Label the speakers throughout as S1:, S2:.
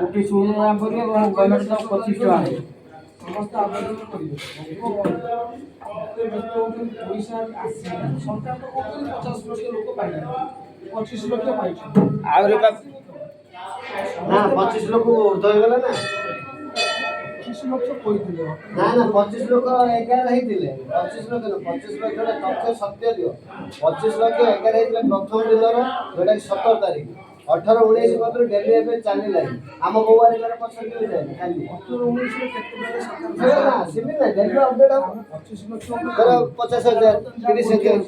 S1: କୋଟି ସୁବିଧା କରିବେ ଏବଂ ଗଭର୍ଣ୍ଣମେଣ୍ଟ ତ 25 ଟଙ୍କା
S2: ସମସ୍ତ ଆବେଦନ କରିବେ ପଇସା ଆସିଲା ସରକାର ତ କହୁଛନ୍ତି 50 ଲକ୍ଷ ଲୋକ ପାଇଲେ 25 ଲକ୍ଷ ପାଇଛନ୍ତି
S1: ଆହୁରି
S3: ନା 25 ଲୋକ ଉର୍ଦ୍ଧ୍ୱ ହେଇଗଲା ନା
S2: 25 ଲକ୍ଷ କହିଥିଲେ
S3: ନା 25 ଲୋକ 11 ହେଇଥିଲେ 25 ଲକ୍ଷ 25 ଲକ୍ଷର ତଥ୍ୟ ସତ୍ୟ ଦିଅ 25 ଲକ୍ଷ 11 ହେଇଥିଲେ ପ୍ରଥମ ଦିନର ଯୋଉଟା 17 ତାରିଖ 18 19 ପତ୍ର ଡେଲି ଏବେ ଚାଲିଲାଣି ଆମ ବୋବାରିକାର ପଛରେ କେବେ ଯାଏ କାଲି
S2: 18 19 ରେ କେତେ ବେଳେ ସରକାର
S3: ନା ସିମିତି ନା ଡେଲି ଅପଡେଟ୍ ହବ
S2: 25 ଲକ୍ଷ
S3: ଧର 50,000 30,000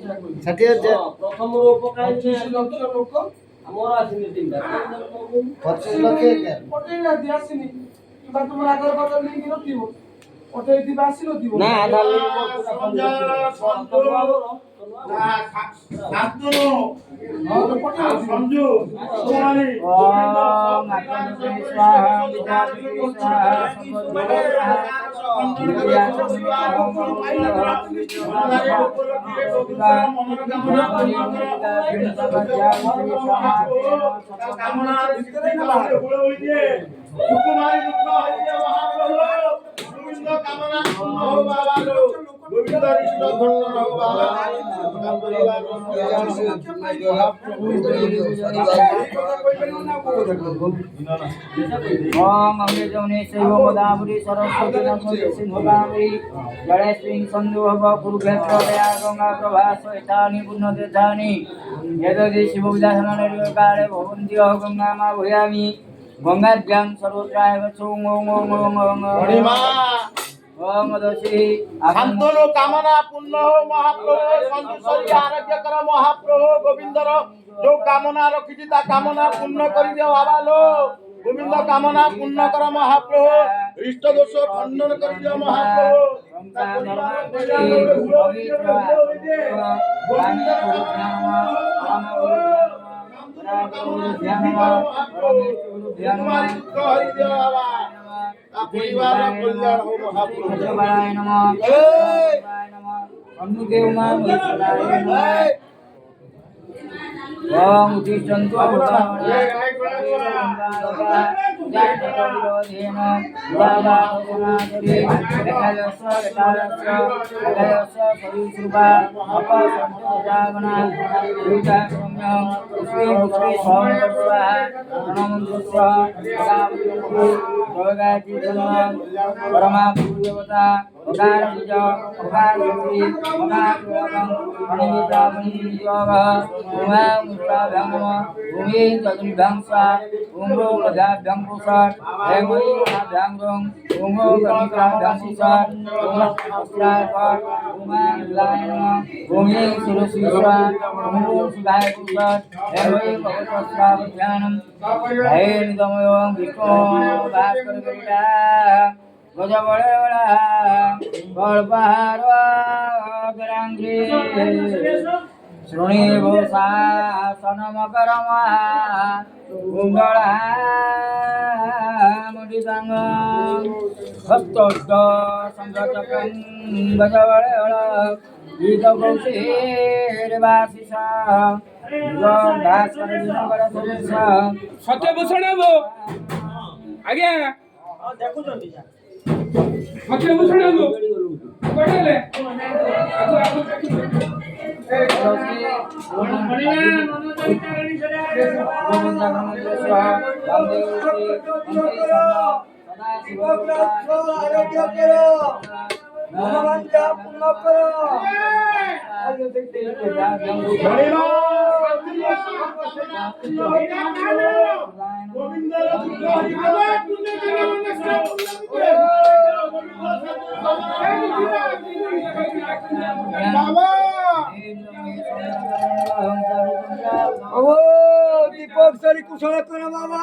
S3: 60,000
S2: ପ୍ରଥମରୁ ପକାଇ 25 ଲକ୍ଷ ଲୋକ ଆମର ଆସିନି 3ଟା
S3: 25 ଲକ୍ଷ 11
S2: ପଟେଇ ନା ଆସିନି କିମ୍ବା ତୁମର ଆଧାର କାର୍ଡ ଲିଙ୍କ ନଥିବ ପଟେଇ ଥିବ ଆସିନଥିବ
S1: ନା ଆଧାର
S4: ସଞ୍ଜୁ
S1: ओम अमृत जौने शैव गोदावरी सरस्वती नमोते सिंधुगामी गणेश संधु भव कुरुक्षेत्र दया गंगा प्रभा सहितानि पुण्यतीर्थानि यदि शिव विदासना निर्विकारे भवन्ति गंगा मा भूयामि गंगाभ्यां सर्वत्राय वचों ओम ओम ओम ओम ओम दशि
S4: শান্তনু কামনা পূর্ণ হো মহাপ্রভু সঞ্জুশ্বরী আরোগ্য কর মহাপ্রভু গোবিন্দর যে কামনা রখিছি তা কামনা পূর্ণ করে দিও বাবা লো গোবিন্দ কামনা পূর্ণ কর মহাপ্রভু ইষ্ট দোষ খণ্ডন করে দিও মহাপ্রভু
S1: ओम उत्तिष्ठन्तु श्रुणी भूषासनमकरमा कुंडला मुदितांग भक्तोष्ट संगतकं गजवळ गीत कौशेरवासिसा दासकर दिनकर सुरेशा
S5: सत्यभूषण बाबू आज्ञा
S4: দেখুଛନ୍ତି
S5: सत्यभूषण बाबू पढ़ले
S2: বাবা
S1: ও দীপক সরি কুশল বাবা